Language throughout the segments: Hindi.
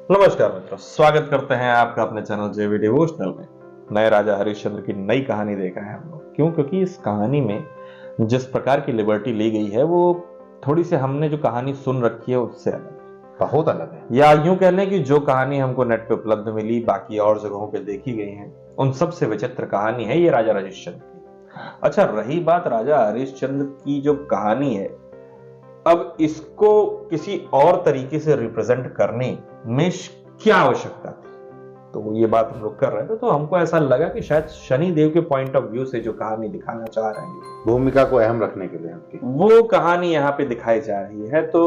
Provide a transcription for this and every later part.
नमस्कार मित्रों, स्वागत करते हैं आपका अपने चैनल जेवी डिवोशनल में। नए राजा हरिश्चंद्र की नई कहानी देख रहे हैं हम लोग। क्यों? क्योंकि इस कहानी में जिस प्रकार की लिबर्टी ली गई है वो थोड़ी सी हमने जो कहानी सुन रखी है उससे अलग है, बहुत अलग है। या यूं कह लें कि जो कहानी हमको नेट पे उपलब्ध मिली, बाकी और जगहों पे देखी गई है, उन सबसे विचित्र कहानी है ये राजा हरिश्चंद्र की। अच्छा, रही बात राजा हरिश्चंद्र की जो कहानी है, अब इसको किसी और तरीके से रिप्रेजेंट करने में क्या आवश्यकता थी, तो ये बात हम लोग कर रहे थे। तो हमको ऐसा लगा कि शायद शनि देव के पॉइंट ऑफ व्यू से जो कहानी दिखाना चाह रहे हैं, भूमिका को अहम रखने के लिए उनकी वो कहानी यहाँ पे दिखाई जा रही है। तो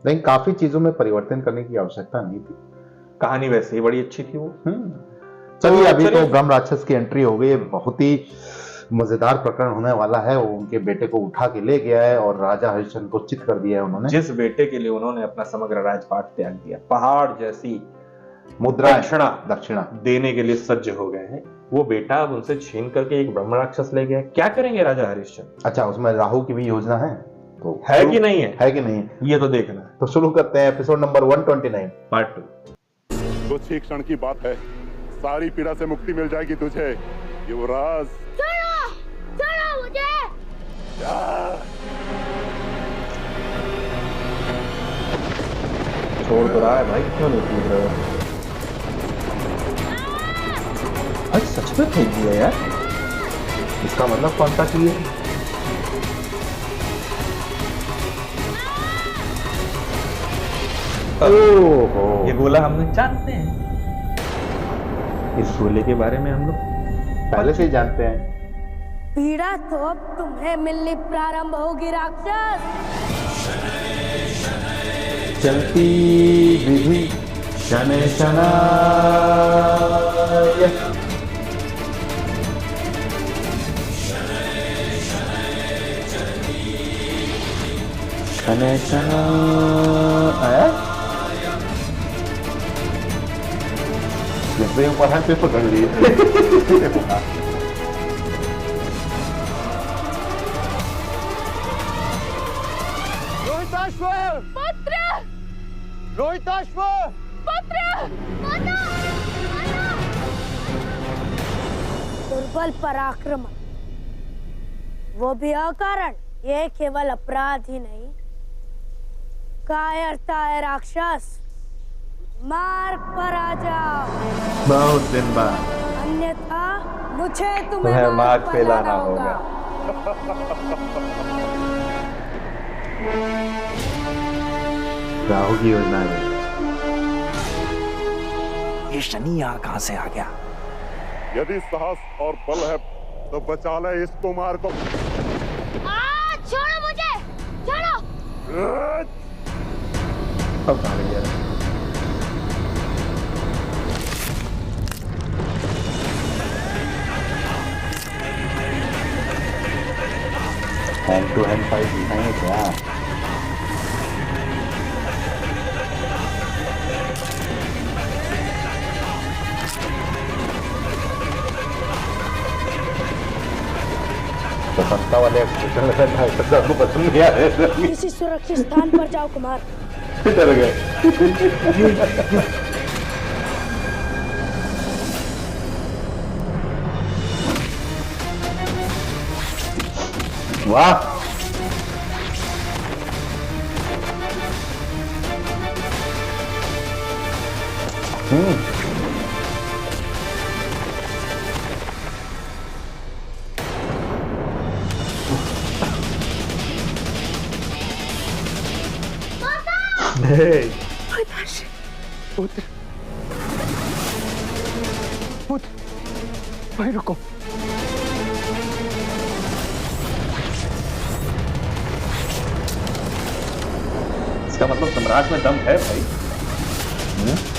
लेकिन काफी चीजों में परिवर्तन करने की आवश्यकता नहीं थी। कहानी वैसे ही बड़ी अच्छी थी वो। चलिए, अभी तो ब्रह्म राक्षस की एंट्री हो गई। बहुत ही मजेदार प्रकरण होने वाला है। वो उनके बेटे को उठा के ले गया है और राजा हरिश्चंद्र को चित कर दिया है उन्होंने। जिस बेटे के लिए उन्होंने अपना समग्र राजपाट त्याग दिया, पहाड़ जैसी मुद्रा दक्षिणा देने के लिए सज्ज हो गए हैं, वो बेटा अब उनसे छीन करके एक ब्रह्म राक्षस ले गया। क्या करेंगे राजा हरिश्चंद्र? अच्छा, उसमें राहु की भी योजना है तो है कि नहीं है? है कि नहीं, ये तो देखना है। तो शुरू करते हैं एपिसोड नंबर 129 पार्ट 2। कुछ ही क्षण की बात है, सारी पीड़ा से मुक्ति मिल जाएगी तुझे युवराज। छोड़ो मुझे। छोड़ तो रहा है भाई, क्यों नहीं कूद रहे हो? भाई सच में फेंक दिया यार। इसका मतलब कौन सा की है? ओहो, ये गोला हमने जानते हैं। इस गोले के बारे में हम लोग पहले से ही जानते हैं। पीड़ा तो अब तुम्हें मिलनी प्रारंभ होगी राक्षस। चलती विधि शनै शनाय। शनै शनाय। जैसे ऊपर हाथ पे पकड़ लिए। पुत्र, रोहिताश्व, पुत्र, माता, दुर्बल पराक्रमण, वो भी अकारण। ये केवल अपराध ही नहीं, कायरता है राक्षस। मार्ग पर आ जाओ, बहुत दिन बाद अन्यथा मुझे तुम्हें मार्ग पे लाना होगा। राहु की योजना है। ये शनि यहाँ कहाँ से आ गया? यदि साहस और बल है तो बचा ले इस कुमार को। छोड़ो मुझे, छोड़ो। अब कहाँ ले गया? हैंड टू हैंड फाइट दिखाएंगे क्या? प्रसन्नता वाले एक्सप्रेशन लगा था, सबसे आपको पसंद नहीं आ रहे। किसी सुरक्षित स्थान पर जाओ कुमार। डर गए। वाह, पुत्र, पुत्र, भाई रुको। इसका मतलब सम्राट में दम है भाई।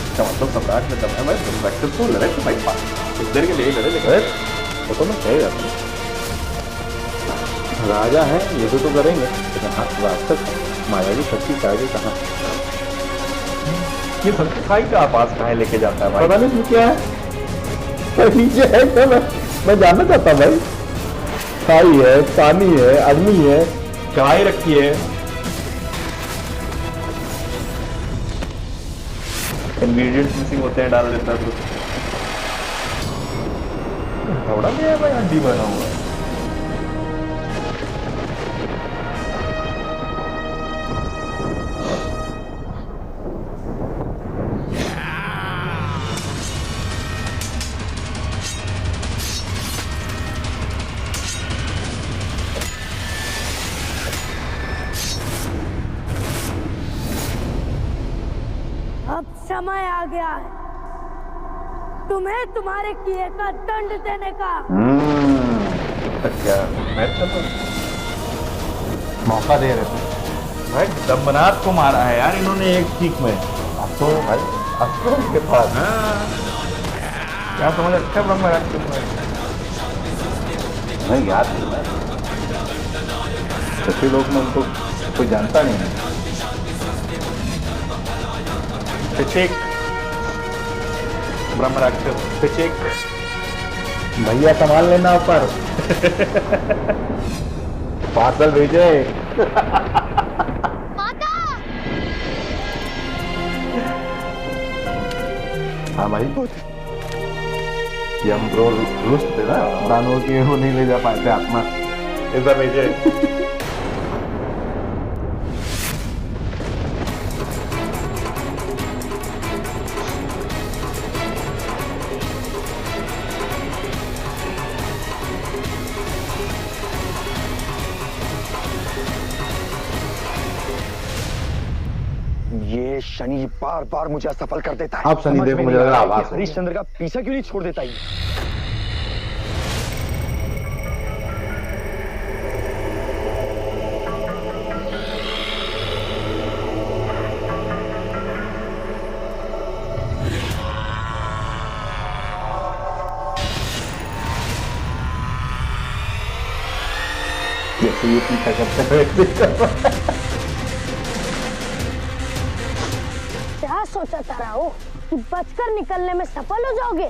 इसका मतलब सम्राट में दम है भाई। तुम राक्षस तो लड़े तो भाई, कुछ देर के लिए लड़े, लेकिन वो तो मैं कह रहा था राजा है, ये तो करेंगे, लेकिन हाँ राक्षस मायावी शक्ति चाहिए कहाँ? ये खाई का आवाज कहाँ लेके जाता है भाई? पता नहीं क्या है, नीचे है क्या? मैं जानना चाहता भाई। खाई है, पानी है, आदमी है, चाय रखी है। इंग्रेडिएंट्स मिसिंग होते हैं, डाल देता तो थोड़ा भी है भाई, हड्डी बना हुआ है। अब समय आ गया है तुम्हें तुम्हारे किए का दंड देने का। क्या मैं तो मौका दे रहे थे भाई, दम्बनाथ को मारा है यार इन्होंने एक ठीक में। अब तो भाई, अब तो उनके पास हाँ, क्या समझ रखा है ब्रह्म राक्षस में? नहीं याद नहीं है, सभी लोग में उनको कोई जानता नहीं है। पिचेक, ब्रह्म राक्षस पिचेक। भैया संभाल लेना ऊपर पार्सल भेजे। हाँ भाई, ये हम रुष्ट थे ना, दानों की वो नहीं ले जा पाए थे आत्मा। ऐसा भेजे। ये शनि बार बार मुझे असफल कर देता है। अब शनिदेव को मुझे लग रहा है आवाज हो। हरिश्चंद्र का पीछा क्यों नहीं छोड़ देता ये? जैसे ये पीछा करते हैं। क्या सोचा था राव कि बचकर निकलने में सफल हो जाओगे?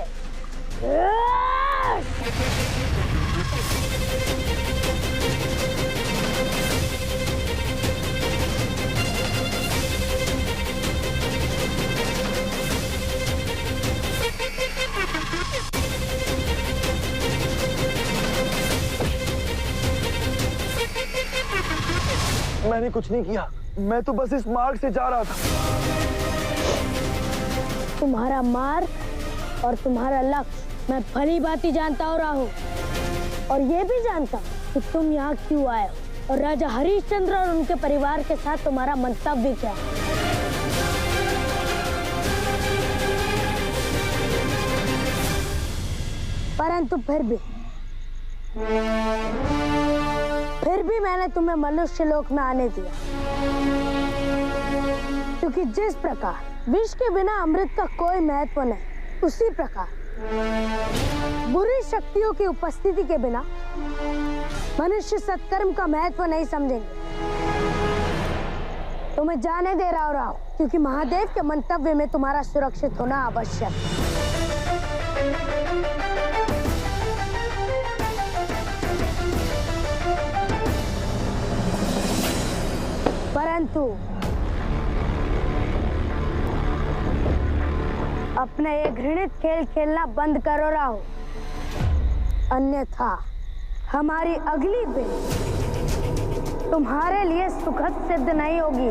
मैंने कुछ नहीं किया, मैं तो बस इस मार्ग से जा रहा था। तुम्हारा मार्ग और तुम्हारा लक्ष्य मैं भली भांति जानता हो राहु, और ये भी जानता कि तुम यहाँ क्यों आए हो और राजा हरिश्चंद्र और उनके परिवार के साथ तुम्हारा मंतव्य क्या है। परंतु फिर भी मैंने तुम्हें मनुष्य लोक में आने दिया, क्योंकि जिस प्रकार विष के बिना अमृत का कोई महत्व नहीं, उसी प्रकार बुरी शक्तियों की उपस्थिति के बिना मनुष्य सत्कर्म का महत्व नहीं समझेंगे। तुम्हें जाने दे रहा हूं, क्योंकि महादेव के मंतव्य में तुम्हारा सुरक्षित होना आवश्यक है। परंतु अपना ये घृणित खेल खेलना बंद करो राहु, अन्यथा हमारी अगली बेटी तुम्हारे लिए सुखद सिद्ध नहीं होगी।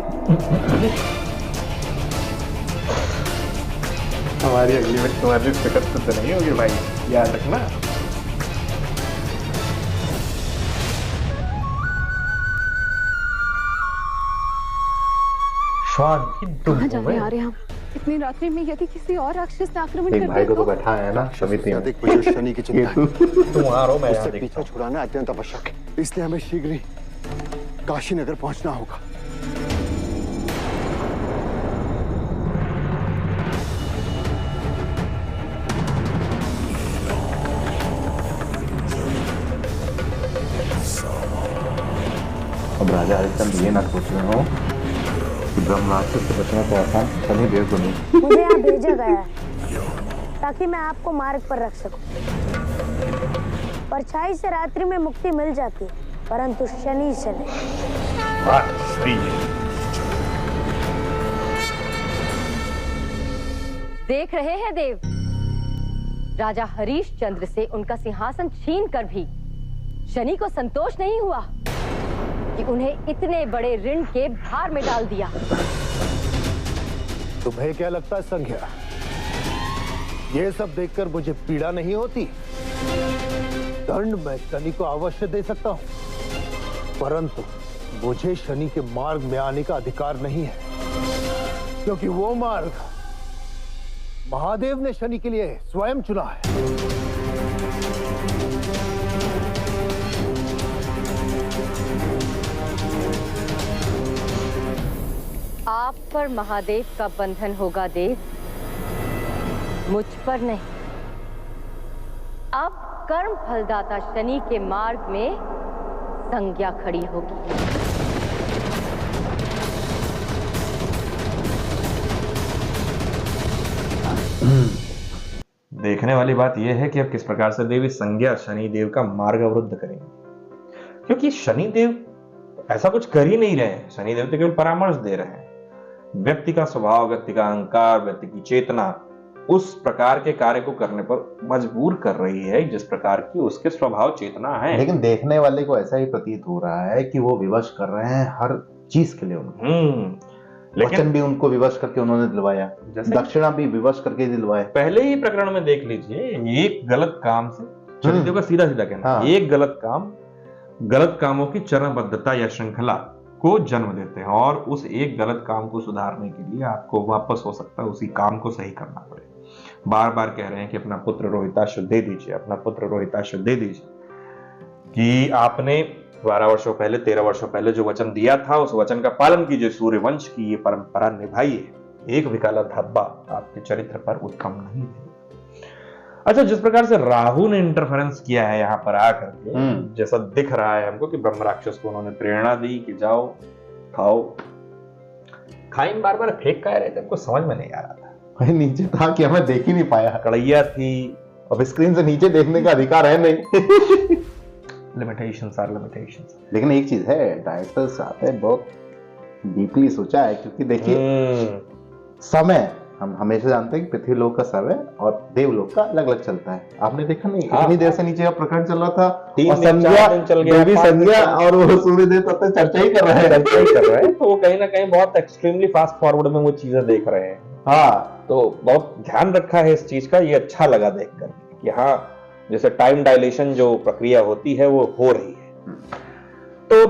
हमारी अगली बेटी तुम्हारे लिए सुखद सिद्ध नहीं होगी भाई, याद रखना। कहाँ जाने आ रहे हैं हम इतनी रात्रि में? यदि किसी और राक्षस ने आक्रमण कर एक भाई को दिया तो बैठा है ना समिति में। अधिक मुझे शनि की चिंता है। तुम वहां रहो, मैं यहाँ उससे पीछा छुड़ाना अत्यंत आवश्यक है, इसलिए हमें शीघ्र ही काशी नगर पहुंचना होगा। अब राजा हरिश्चंद्र ये ना सोच रहे हो कि ब्रह्म राक्षस से बचना तो आसान शनिदेव को नहीं। मुझे यहाँ भेजा गया है ताकि मैं आपको मार्ग पर रख सकूं। परछाई से रात्रि में मुक्ति मिल जाती, परंतु शनि से नहीं। बात सही है। देख रहे हैं देव, राजा हरीशचंद्र से उनका सिंहासन छीन कर भी शनि को संतोष नहीं हुआ कि उन्हें इतने बड़े ऋण के भार में डाल दिया। तुम्हें क्या लगता है संज्ञा, ये सब देखकर मुझे पीड़ा नहीं होती? दंड मैं शनि को अवश्य दे सकता हूं, परंतु मुझे शनि के मार्ग में आने का अधिकार नहीं है, क्योंकि वो मार्ग महादेव ने शनि के लिए स्वयं चुना है। आप पर महादेव का बंधन होगा देव, मुझ पर नहीं। अब कर्म फलदाता शनि के मार्ग में संज्ञा खड़ी होगी। देखने वाली बात यह है कि अब किस प्रकार से देवी संज्ञा शनि देव का मार्ग अवरुद्ध करेंगे, क्योंकि शनि देव ऐसा कुछ कर ही नहीं रहे हैं। शनि देव तो केवल परामर्श दे रहे हैं। व्यक्ति का स्वभाव, व्यक्ति का अहंकार, व्यक्ति की चेतना उस प्रकार के कार्य को करने पर मजबूर कर रही है जिस प्रकार की उसके स्वभाव चेतना है। लेकिन देखने वाले को ऐसा ही प्रतीत हो रहा है कि वो विवश कर रहे हैं हर चीज के लिए उनको। वचन भी उनको विवश करके उन्होंने दिलवाया, दक्षिणा भी विवश करके दिलवाया। पहले ही प्रकरण में देख लीजिए, एक गलत काम से शनिदेव का सीधा सीधा कहना, हाँ। एक गलत काम गलत कामों की चरणबद्धता या श्रृंखला को जन्म देते हैं, और उस एक गलत काम को सुधारने के लिए आपको वापस हो सकता है उसी काम को सही करना पड़े। बार बार कह रहे हैं कि अपना पुत्र रोहिताश्व दे दीजिए, अपना पुत्र रोहिताश्व दे दीजिए, कि आपने 12 वर्षों पहले, 13 वर्षों पहले जो वचन दिया था उस वचन का पालन कीजिए, सूर्यवंश की ये परंपरा निभाइए। एक विकाला धब्बा आपके चरित्र पर उत्तम नहीं है। अच्छा, जिस प्रकार से राहु ने इंटरफेरेंस किया है यहाँ पर आकर के, जैसा दिख रहा है हमको कि ब्रह्म राक्षस को उन्होंने प्रेरणा दी कि जाओ खाओ, खाई बार बार फेंक का रहे थे, हमको समझ में नहीं आ रहा था। नीचे था कि हमें देख ही नहीं पाया, कड़ैया थी, अब स्क्रीन से नीचे देखने का अधिकार है नहीं। Limitations are limitations. लेकिन एक चीज है, डायरेक्टर साहब ने बहुत डीपली सोचा है, क्योंकि देखिए समय हम हमेशा जानते हैं कि पृथ्वीलोक का समय और देवलोक का अलग अलग चलता है। आपने देखा नहीं, इतनी देर से नीचे का प्रकरण चल रहा था, और संज्ञा देवी संज्ञा और वो सूर्यदेव तब तक चर्चा ही कर रहे हैं। तो वो कहीं ना कहीं बहुत एक्सट्रीमली फास्ट फॉरवर्ड में वो चीजें देख रहे हैं। हाँ, तो बहुत ध्यान रखा है इस चीज का, ये अच्छा लगा देखकर कि हाँ, जैसे टाइम डायलेशन जो प्रक्रिया होती है वो हो रही है। तो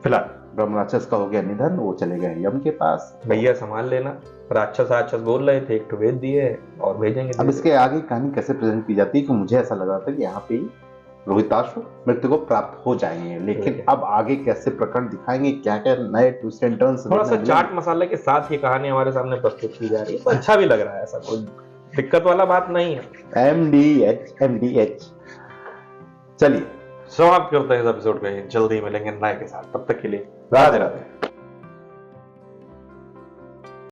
फिलहाल ब्रह्म राक्षस का हो गया निधन, वो चले गए यम के पास। भैया संभाल लेना, राक्षस बोल रहे थे, एक तो वेद दिए और भेजेंगे। अब इसके आगे कहानी कैसे प्रेजेंट की जाती है, कि मुझे ऐसा लग रहा था कि यहाँ पे रोहिताश्व मृत्यु को प्राप्त हो जाएंगे, लेकिन अब आगे कैसे प्रकरण दिखाएंगे, क्या क्या नए ट्विस्ट एंड टर्न्स, थोड़ा सा चाट मसाले के साथ ये कहानी हमारे सामने प्रस्तुत की जा रही है, तो अच्छा भी लग रहा है, ऐसा कोई दिक्कत वाला बात नहीं है। MDH चलिए समाप्त करते हैं इस एपिसोड को, जल्दी मिलेंगे नए के साथ, तब तक के लिए राधे राधे।